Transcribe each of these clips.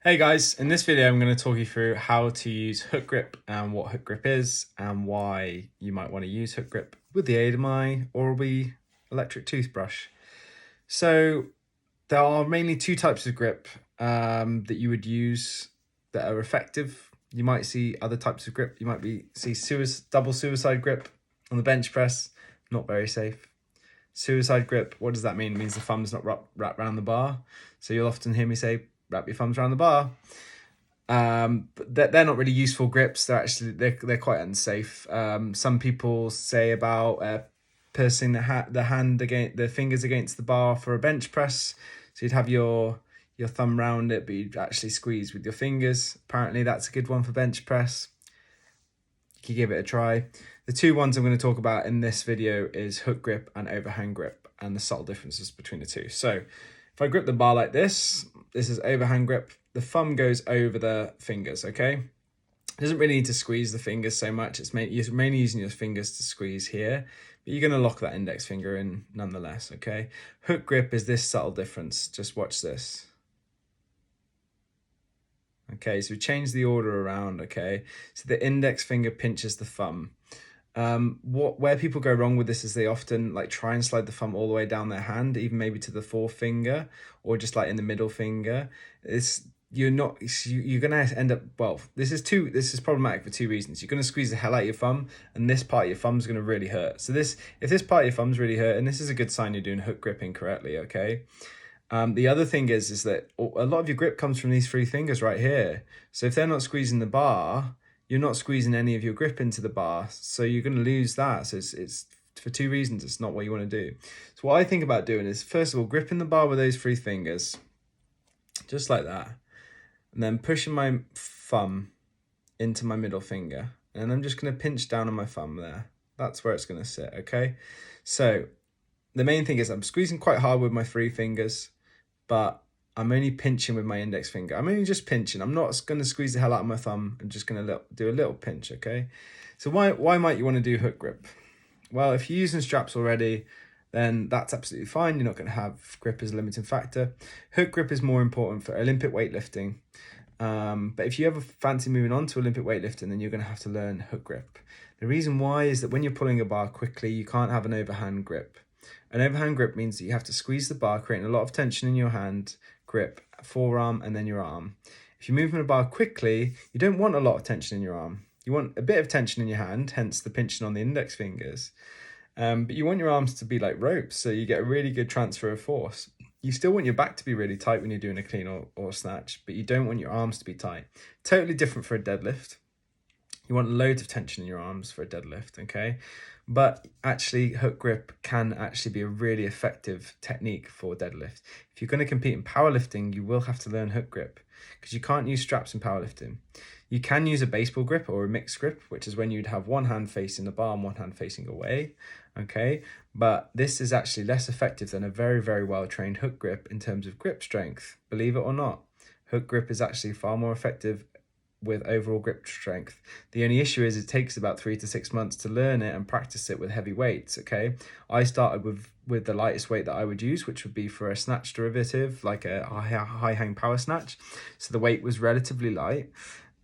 Hey guys, in this video I'm going to talk you through how to use hook grip and what hook grip is and why you might want to use hook grip with the aid of my Oral-B electric toothbrush. So there are mainly two types of grip that you would use that are effective. You might see other types of grip. You might see double suicide grip on the bench press, not very safe. Suicide grip, what does that mean? It means the thumb's not wrapped around the bar. So you'll often hear me say, wrap your thumbs around the bar. But they're not really useful grips. They're quite unsafe. Some people say about pursing the fingers against the bar for a bench press. So you'd have your thumb round it, but you'd actually squeeze with your fingers. Apparently that's a good one for bench press. You can give it a try. The two ones I'm going to talk about in this video is hook grip and overhand grip and the subtle differences between the two. So if I grip the bar like this is overhand grip. The thumb goes over the fingers, okay? It doesn't really need to squeeze the fingers so much. You're mainly using your fingers to squeeze here, but you're going to lock that index finger in nonetheless, okay? Hook grip is this subtle difference. Just watch this. Okay, so we change the order around, okay? So the index finger pinches the thumb. Where people go wrong with this is they often like try and slide the thumb all the way down their hand, even maybe to the forefinger or just like in the middle finger. You're gonna end up, well, this is problematic for two reasons. You're gonna squeeze the hell out of your thumb, and this part of your thumb's gonna really hurt. So if this part of your thumb's really hurt, and this is a good sign you're doing hook gripping correctly, okay? The other thing is that a lot of your grip comes from these three fingers right here. So if they're not squeezing the bar, you're not squeezing any of your grip into the bar. So you're going to lose that. So it's for two reasons, it's not what you want to do. So what I think about doing is, first of all, gripping the bar with those three fingers, just like that. And then pushing my thumb into my middle finger. And I'm just going to pinch down on my thumb there. That's where it's going to sit, okay? So the main thing is I'm squeezing quite hard with my three fingers, but I'm only pinching with my index finger. I'm only just pinching. I'm not going to squeeze the hell out of my thumb. I'm just going to do a little pinch, okay? So why might you want to do hook grip? Well, if you're using straps already, then that's absolutely fine. You're not going to have grip as a limiting factor. Hook grip is more important for Olympic weightlifting. But if you ever fancy moving on to Olympic weightlifting, then you're going to have to learn hook grip. The reason why is that when you're pulling a bar quickly, you can't have an overhand grip. An overhand grip means that you have to squeeze the bar, creating a lot of tension in your hand, grip, forearm, and then your arm. If you're moving a bar quickly, you don't want a lot of tension in your arm. You want a bit of tension in your hand, hence the pinching on the index fingers. But you want your arms to be like ropes, so you get a really good transfer of force. You still want your back to be really tight when you're doing a clean or snatch, but you don't want your arms to be tight. Totally different for a deadlift. You want loads of tension in your arms for a deadlift, okay? But actually, hook grip can actually be a really effective technique for deadlift. If you're going to compete in powerlifting, you will have to learn hook grip because you can't use straps in powerlifting. You can use a baseball grip or a mixed grip, which is when you'd have one hand facing the bar and one hand facing away, okay? But this is actually less effective than a very, very well-trained hook grip in terms of grip strength, believe it or not. Hook grip is actually far more effective with overall grip strength. The only issue is it takes about 3 to 6 months to learn it and practice it with heavy weights, okay? I started with the lightest weight that I would use, which would be for a snatch derivative, like a high hang power snatch. So the weight was relatively light.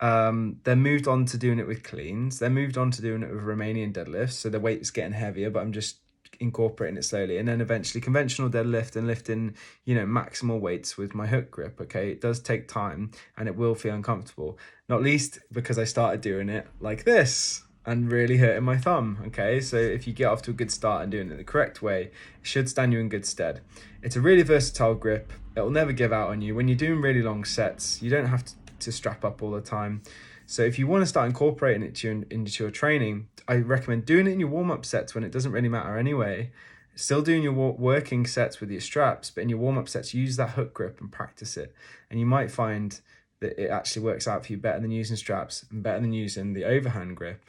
Then moved on to doing it with cleans. Then moved on to doing it with Romanian deadlifts. So the weight's getting heavier, but I'm just incorporating it slowly, and then eventually conventional deadlift and lifting maximal weights with my hook grip. Okay, it does take time and it will feel uncomfortable, not least because I started doing it like this and really hurting my thumb. Okay, so if you get off to a good start and doing it the correct way, it should stand you in good stead. It's a really versatile grip. It'll never give out on you. When you're doing really long sets, you don't have to strap up all the time. So if you want to start incorporating it into your training, I recommend doing it in your warm-up sets when it doesn't really matter anyway. Still doing your working sets with your straps, but in your warm-up sets, use that hook grip and practice it. And you might find that it actually works out for you better than using straps and better than using the overhand grip.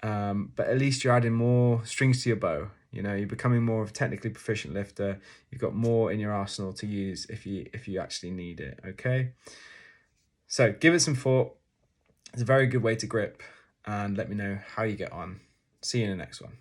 But at least you're adding more strings to your bow. You're becoming more of a technically proficient lifter. You've got more in your arsenal to use if you actually need it, okay? So give it some thought. It's a very good way to grip, and let me know how you get on. See you in the next one.